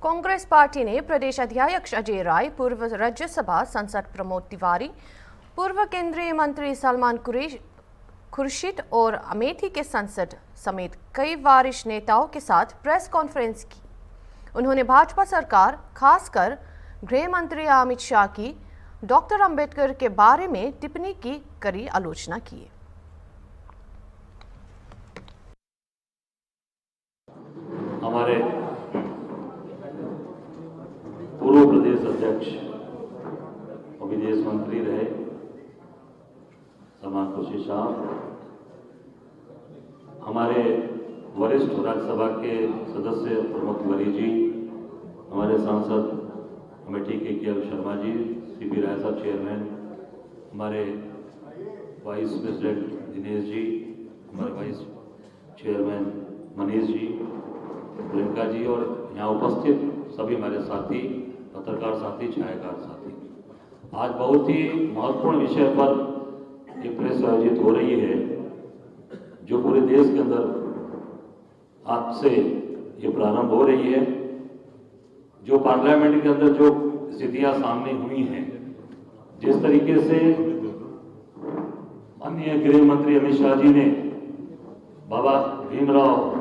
Congress party ने प्रदेश अध्यक्ष अजय राय, पूर्व राज्यसभा सांसद प्रमोद तिवारी, पूर्व केंद्रीय मंत्री सलमान खुर्शीद और अमेठी के सांसद समेत कई वरिष्ठ नेताओं के साथ प्रेस कॉन्फ्रेंस की। उन्होंने भाजपा सरकार, खासकर गृह मंत्री अमित शाह की डॉक्टर अंबेडकर के बारे में टिप्पणी की कड़ी आलोचना की। हमारे पूर्व प्रदेश अध्यक्ष और विदेश मंत्री रहे सलमान खुर्शीद साहब, हमारे वरिष्ठ राज्यसभा के सदस्य प्रमोद तिवारी जी, हमारे सांसद अमेठी के के शर्मा जी, सीपी राय साहब चेयरमैन, हमारे वाइस प्रेसिडेंट दिनेश जी, हमारे वाइस चेयरमैन मनीष जी, प्रियंका जी और यहाँ उपस्थित सभी हमारे साथी, पत्रकार साथी, छायाकार साथी, आज बहुत ही महत्वपूर्ण विषय पर ये प्रेस आयोजित हो रही है, जो पूरे देश के अंदर आज से ये प्रारंभ हो रही है। जो पार्लियामेंट के अंदर जो स्थितियां सामने हुई हैं, जिस तरीके से माननीय गृह मंत्री अमित शाह जी ने बाबा भीमराव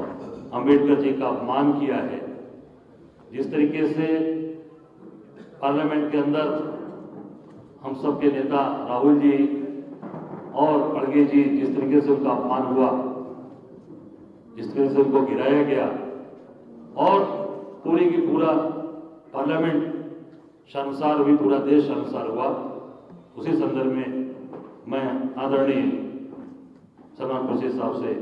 अंबेडकर जी का अपमान किया है, जिस तरीके से पार्लियामेंट के अंदर हम सब के नेता राहुल जी और खड़गे जी, जिस तरीके से उनका अपमान हुआ, जिस तरीके से उनको गिराया गया और पूरी की पूरा पार्लियामेंट शर्मसार हुई, पूरा देश शर्मसार हुआ, उसी संदर्भ में मैं आदरणीय सलमान खुर्शीद साहब से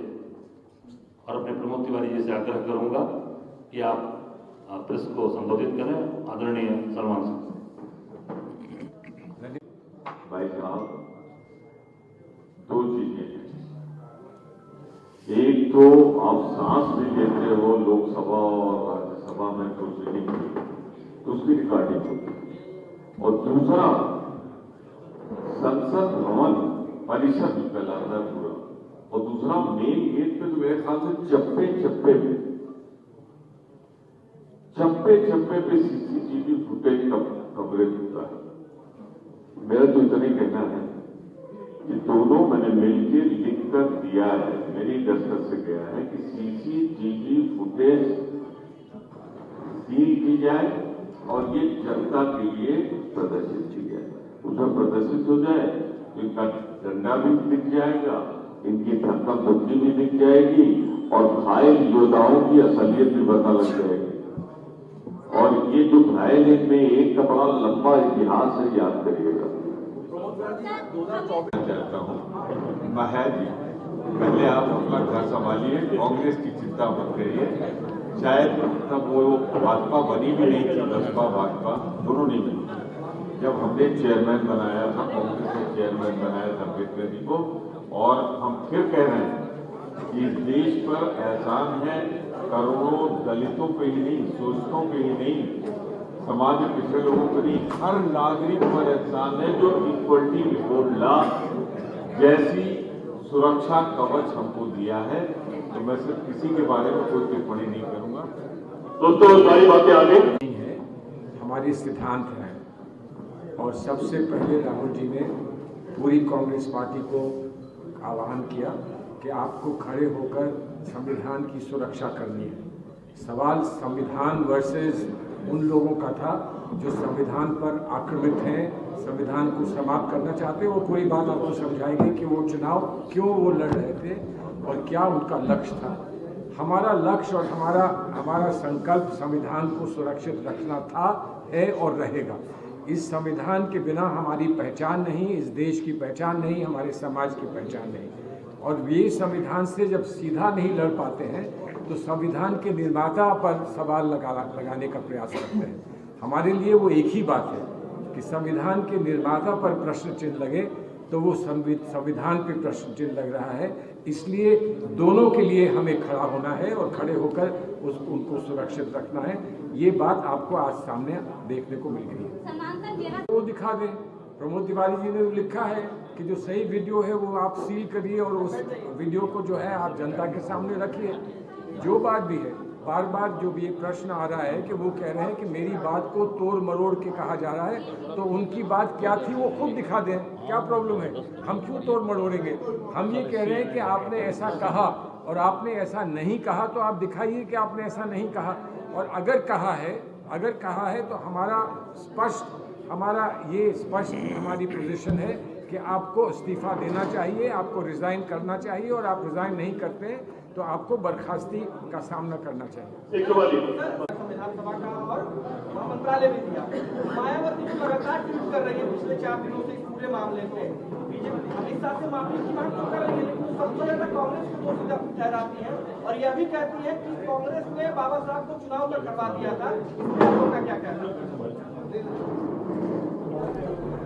और अपने प्रमोद तिवारी जी से आग्रह करूंगा कि आप प्रेस को संबोधित करें। आदरणीय सलमान साहब। भाई साहब, दो चीजें, एक तो आप सांस भी लेते हो लोकसभा और राज्यसभा में प्रोसीडिंग तो उसकी रिकॉर्डिंग होती है, और दूसरा संसद भवन परिसर भी फैलाता है पूरा, और दूसरा मेन गेट पे तो मेरे ख्याल से चप्पे चप्पे पे सीसीटीवी फुटेज कवरेज होता है। मेरा तो इतना ही कहना है कि दोनों मैंने मिलकर लिखकर दिया है, मेरी दस्तक से गया है कि सीसीटीवी फुटेज सील की जाए और ये जनता के लिए प्रदर्शित की जाए। उसमें प्रदर्शित हो जाए तो इनका डंडा भी दिख जाएगा, इनकी धक्का मुक्की भी दिख जाएगी और घायल योद्धाओं की असलियत भी पता लग जाएगी। और ये जो घायल में एक का बड़ा लंबा इतिहास है, याद करिएगा। चाहता हूँ महज जी, पहले आप अपना घर संभालिए, कांग्रेस की चिंता मत करिए। शायद तब वो भाजपा बनी भी नहीं थी, बसपा भाजपा दोनों नहीं बनी। जब हमने चेयरमैन बनाया था, कांग्रेस ने चेयरमैन बनाया था अंबेडकर जी को, और हम फिर कह रहे हैं कि इस देश पर एहसान है करोड़ों दलितों पे ही नहीं, शोषितों पे ही नहीं, समाज में पिछड़े लोगों पर नहीं, हर नागरिक पर एहसान है जो इक्वलिटी बिफोर लॉ जैसी सुरक्षा कवच हमको दिया है। तो मैं सिर्फ किसी के बारे में कोई टिप्पणी नहीं करूंगा। दोस्तों सारी बातें आगे नहीं है, हमारी सिद्धांत है, और सबसे पहले राहुल जी ने पूरी कांग्रेस पार्टी को आह्वान किया कि आपको खड़े होकर संविधान की सुरक्षा करनी है। सवाल संविधान वर्सेस उन लोगों का था जो संविधान पर आक्रमित हैं, संविधान को समाप्त करना चाहते हैं। वो पूरी बात आपको समझाएंगे कि वो चुनाव क्यों वो लड़ रहे थे और क्या उनका लक्ष्य था। हमारा लक्ष्य और हमारा संकल्प संविधान को सुरक्षित रखना था, है और रहेगा। इस संविधान के बिना हमारी पहचान नहीं, इस देश की पहचान नहीं, हमारे समाज की पहचान नहीं। और ये संविधान से जब सीधा नहीं लड़ पाते हैं तो संविधान के निर्माता पर सवाल लगाने का प्रयास करते हैं। हमारे लिए वो एक ही बात है कि संविधान के निर्माता पर प्रश्न चिन्ह लगे तो वो संविधान पे प्रश्न चिन्ह लग रहा है। इसलिए दोनों के लिए हमें खड़ा होना है और खड़े होकर उनको सुरक्षित रखना है। ये बात आपको आज सामने देखने को मिल गई है। वो दिखा दें, प्रमोद तिवारी जी ने लिखा है कि जो सही वीडियो है वो आप सील करिए और उस वीडियो को जो है आप जनता के सामने रखिए। जो बात भी है बार बार जो भी ये प्रश्न आ रहा है कि वो कह रहे हैं कि मेरी बात को तोड़ मरोड़ के कहा जा रहा है, तो उनकी बात क्या थी वो खुद दिखा दें, क्या प्रॉब्लम है, हम क्यों तोड़ मरोड़ेंगे। हम ये कह रहे हैं कि आपने ऐसा कहा और आपने ऐसा नहीं कहा, तो आप दिखाइए कि आपने ऐसा नहीं कहा, और अगर कहा है तो हमारा ये स्पष्ट हमारी पोजीशन है कि आपको इस्तीफा देना चाहिए, आपको रिजाइन करना चाहिए, और आप रिजाइन नहीं करते तो आपको बर्खास्ती का सामना करना चाहिए। संविधान सभा का और मंत्रालय भी दिया। मायावती जो लगातार ट्वीट कर रही है पिछले 4 दिनों से इस पूरे मामले पे, बीजेपी अमित शाह से माफी की मांग तो कर रही है, लेकिन सबसे ज्यादा कांग्रेस को दोषी ठहराती है और यह भी कहती है कि कांग्रेस ने बाबा साहब को चुनाव में करवा दिया था। इसमें आपका क्या कहना है?